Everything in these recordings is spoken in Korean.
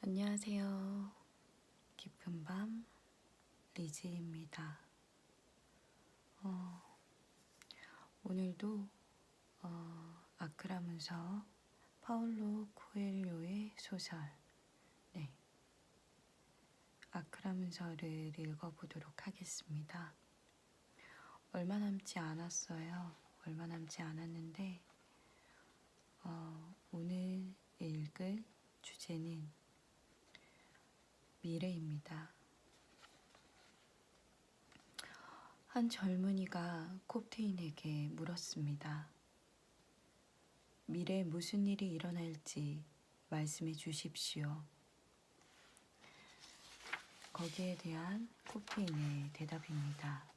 안녕하세요. 깊은 밤 리즈입니다. 오늘도 아크라 문서 파울로 코엘료의 소설 아크라 문서를 읽어보도록 하겠습니다. 얼마 남지 않았어요. 얼마 남지 않았는데 오늘 읽을 주제는 미래입니다. 한 젊은이가 콥트인에게 물었습니다. 미래에 무슨 일이 일어날지 말씀해 주십시오. 거기에 대한 콥트인의 대답입니다.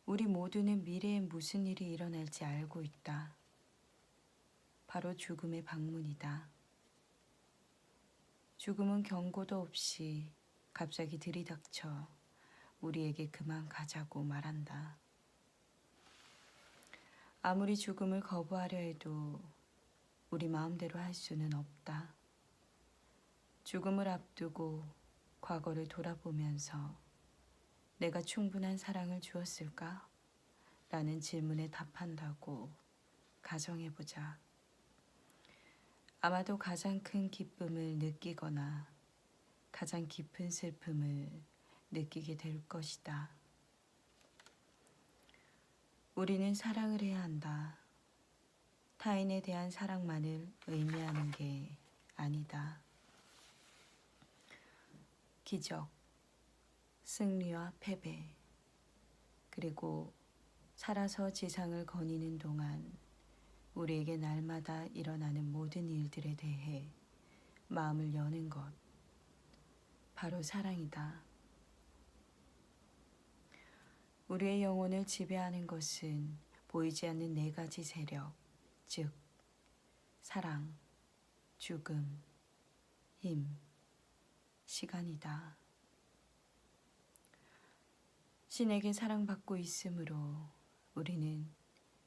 우리 모두는 미래에 무슨 일이 일어날지 알고 있다. 바로 죽음의 방문이다. 죽음은 경고도 없이 갑자기 들이닥쳐 우리에게 그만 가자고 말한다. 아무리 죽음을 거부하려 해도 우리 마음대로 할 수는 없다. 죽음을 앞두고 과거를 돌아보면서 내가 충분한 사랑을 주었을까? 라는 질문에 답한다고 가정해보자. 아마도 가장 큰 기쁨을 느끼거나 가장 깊은 슬픔을 느끼게 될 것이다. 우리는 사랑을 해야 한다. 타인에 대한 사랑만을 의미하는 게 아니다. 기적, 승리와 패배, 그리고 살아서 지상을 거니는 동안 우리에게 날마다 일어나는 모든 일들에 대해 마음을 여는 것, 바로 사랑이다. 우리의 영혼을 지배하는 것은 보이지 않는 네 가지 세력, 즉 사랑, 죽음, 힘, 시간이다. 신에게 사랑받고 있으므로 우리는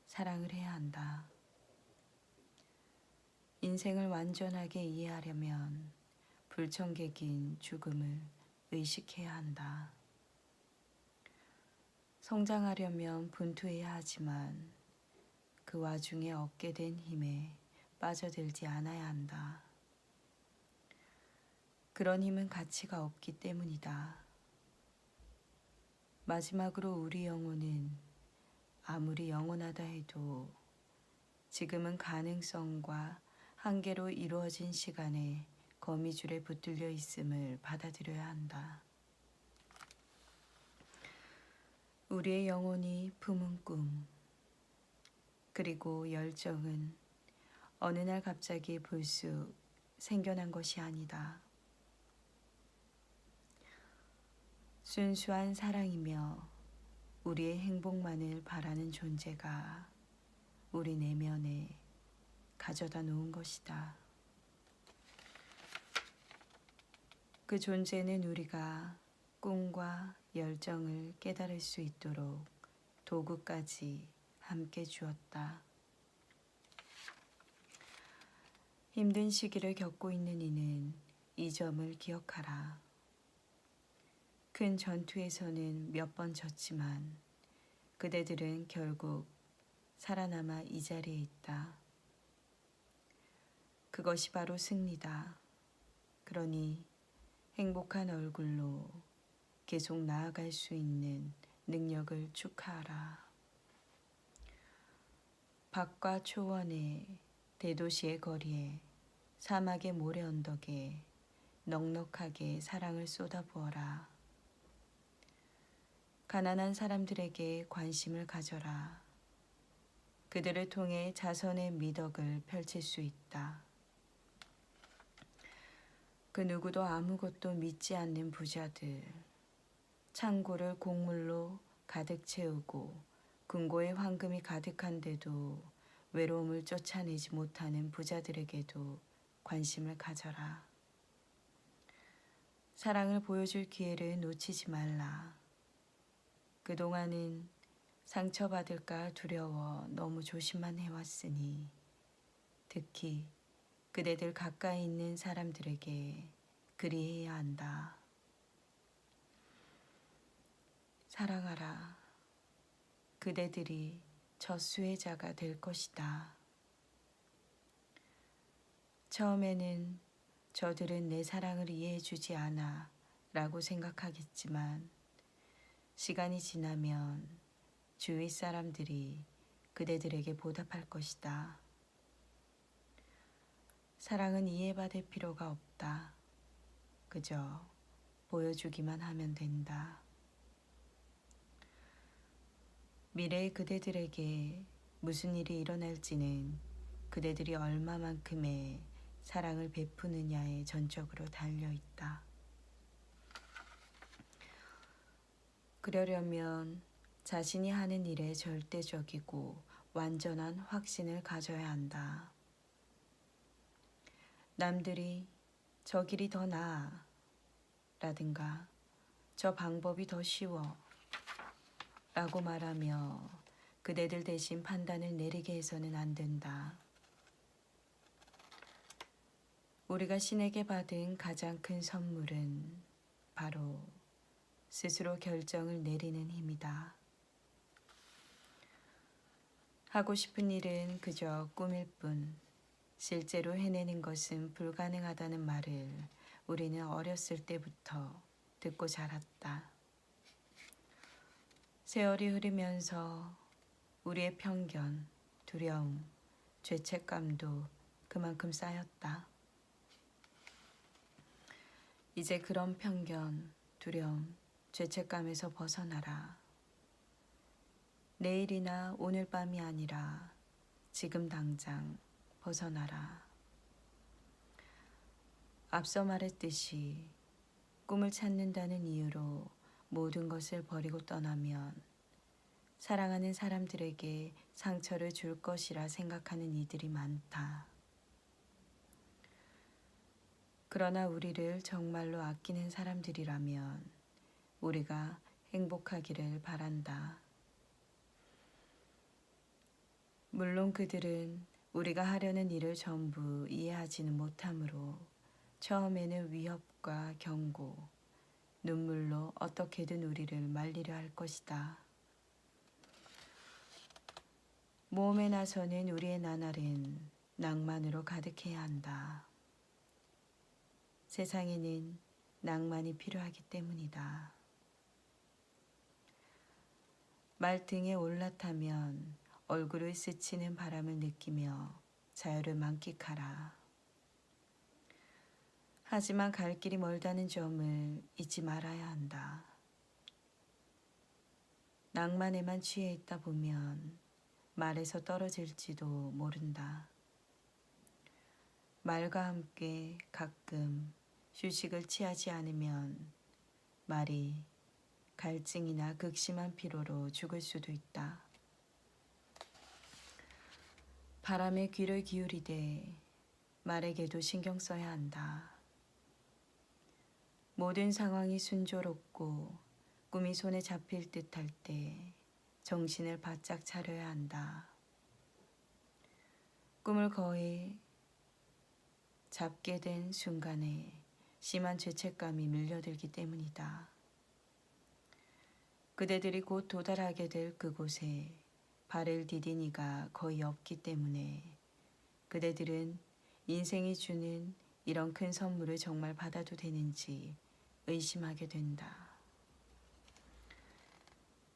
사랑을 해야 한다. 인생을 완전하게 이해하려면 불청객인 죽음을 의식해야 한다. 성장하려면 분투해야 하지만 그 와중에 얻게 된 힘에 빠져들지 않아야 한다. 그런 힘은 가치가 없기 때문이다. 마지막으로 우리 영혼은 아무리 영원하다 해도 지금은 가능성과 한계로 이루어진 시간에 거미줄에 붙들려 있음을 받아들여야 한다. 우리의 영혼이 품은 꿈, 그리고 열정은 어느 날 갑자기 불쑥 생겨난 것이 아니다. 순수한 사랑이며 우리의 행복만을 바라는 존재가 우리 내면에 가져다 놓은 것이다. 그 존재는 우리가 꿈과 열정을 깨달을 수 있도록 도구까지 함께 주었다. 힘든 시기를 겪고 있는 이는 이 점을 기억하라. 큰 전투에서는 몇 번 졌지만 그대들은 결국 살아남아 이 자리에 있다. 그것이 바로 승리다. 그러니 행복한 얼굴로 계속 나아갈 수 있는 능력을 축하하라. 밖과 초원에, 대도시의 거리에, 사막의 모래 언덕에 넉넉하게 사랑을 쏟아부어라. 가난한 사람들에게 관심을 가져라. 그들을 통해 자선의 미덕을 펼칠 수 있다. 그 누구도 아무것도 믿지 않는 부자들, 창고를 곡물로 가득 채우고 금고에 황금이 가득한데도 외로움을 쫓아내지 못하는 부자들에게도 관심을 가져라. 사랑을 보여줄 기회를 놓치지 말라. 그동안은 상처받을까 두려워 너무 조심만 해왔으니 특히 그대들 가까이 있는 사람들에게 그리해야 한다. 사랑하라. 그대들이 첫 수혜자가 될 것이다. 처음에는 저들은 내 사랑을 이해해주지 않아 라고 생각하겠지만 시간이 지나면 주위 사람들이 그대들에게 보답할 것이다. 사랑은 이해받을 필요가 없다. 그저 보여주기만 하면 된다. 미래의 그대들에게 무슨 일이 일어날지는 그대들이 얼마만큼의 사랑을 베푸느냐에 전적으로 달려있다. 그러려면 자신이 하는 일에 절대적이고 완전한 확신을 가져야 한다. 남들이 저 길이 더 나아 라든가 저 방법이 더 쉬워 라고 말하며 그대들 대신 판단을 내리게 해서는 안 된다. 우리가 신에게 받은 가장 큰 선물은 바로 스스로 결정을 내리는 힘이다. 하고 싶은 일은 그저 꿈일 뿐 실제로 해내는 것은 불가능하다는 말을 우리는 어렸을 때부터 듣고 자랐다. 세월이 흐르면서 우리의 편견, 두려움, 죄책감도 그만큼 쌓였다. 이제 그런 편견, 두려움, 죄책감에서 벗어나라. 내일이나 오늘 밤이 아니라 지금 당장 벗어나라. 앞서 말했듯이 꿈을 찾는다는 이유로 모든 것을 버리고 떠나면 사랑하는 사람들에게 상처를 줄 것이라 생각하는 이들이 많다. 그러나 우리를 정말로 아끼는 사람들이라면 우리가 행복하기를 바란다. 물론 그들은 우리가 하려는 일을 전부 이해하지는 못하므로 처음에는 위협과 경고, 눈물로 어떻게든 우리를 말리려 할 것이다. 모험에 나서는 우리의 나날은 낭만으로 가득해야 한다. 세상에는 낭만이 필요하기 때문이다. 말 등에 올라타면 얼굴을 스치는 바람을 느끼며 자유를 만끽하라. 하지만 갈 길이 멀다는 점을 잊지 말아야 한다. 낭만에만 취해 있다 보면 말에서 떨어질지도 모른다. 말과 함께 가끔 휴식을 취하지 않으면 말이 갈증이나 극심한 피로로 죽을 수도 있다. 바람에 귀를 기울이되 말에게도 신경 써야 한다. 모든 상황이 순조롭고 꿈이 손에 잡힐 듯 할 때 정신을 바짝 차려야 한다. 꿈을 거의 잡게 된 순간에 심한 죄책감이 밀려들기 때문이다. 그대들이 곧 도달하게 될 그곳에 발을 디딘 이가 거의 없기 때문에 그대들은 인생이 주는 이런 큰 선물을 정말 받아도 되는지 의심하게 된다.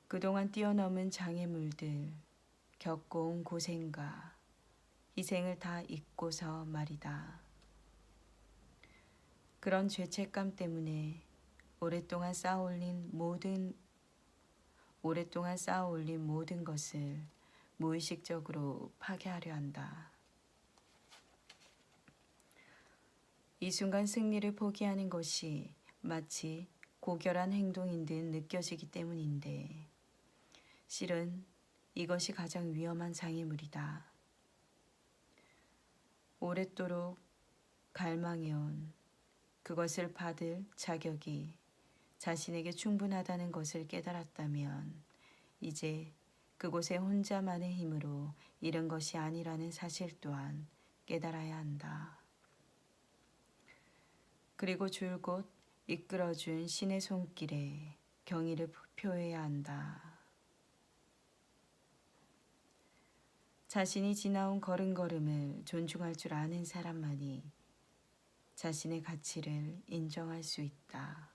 그동안 뛰어넘은 장애물들, 겪어온 고생과 희생을 다 잊고서 말이다. 그런 죄책감 때문에 오랫동안 쌓아올린 모든 것을 무의식적으로 파괴하려 한다. 이 순간 승리를 포기하는 것이 마치 고결한 행동인 듯 느껴지기 때문인데 실은 이것이 가장 위험한 장애물이다. 오랫도록 갈망해온 그것을 받을 자격이 자신에게 충분하다는 것을 깨달았다면 이제 그곳에 혼자만의 힘으로 이른 것이 아니라는 사실 또한 깨달아야 한다. 그리고 줄곧 이끌어준 신의 손길에 경의를 표해야 한다. 자신이 지나온 걸음걸음을 존중할 줄 아는 사람만이 자신의 가치를 인정할 수 있다.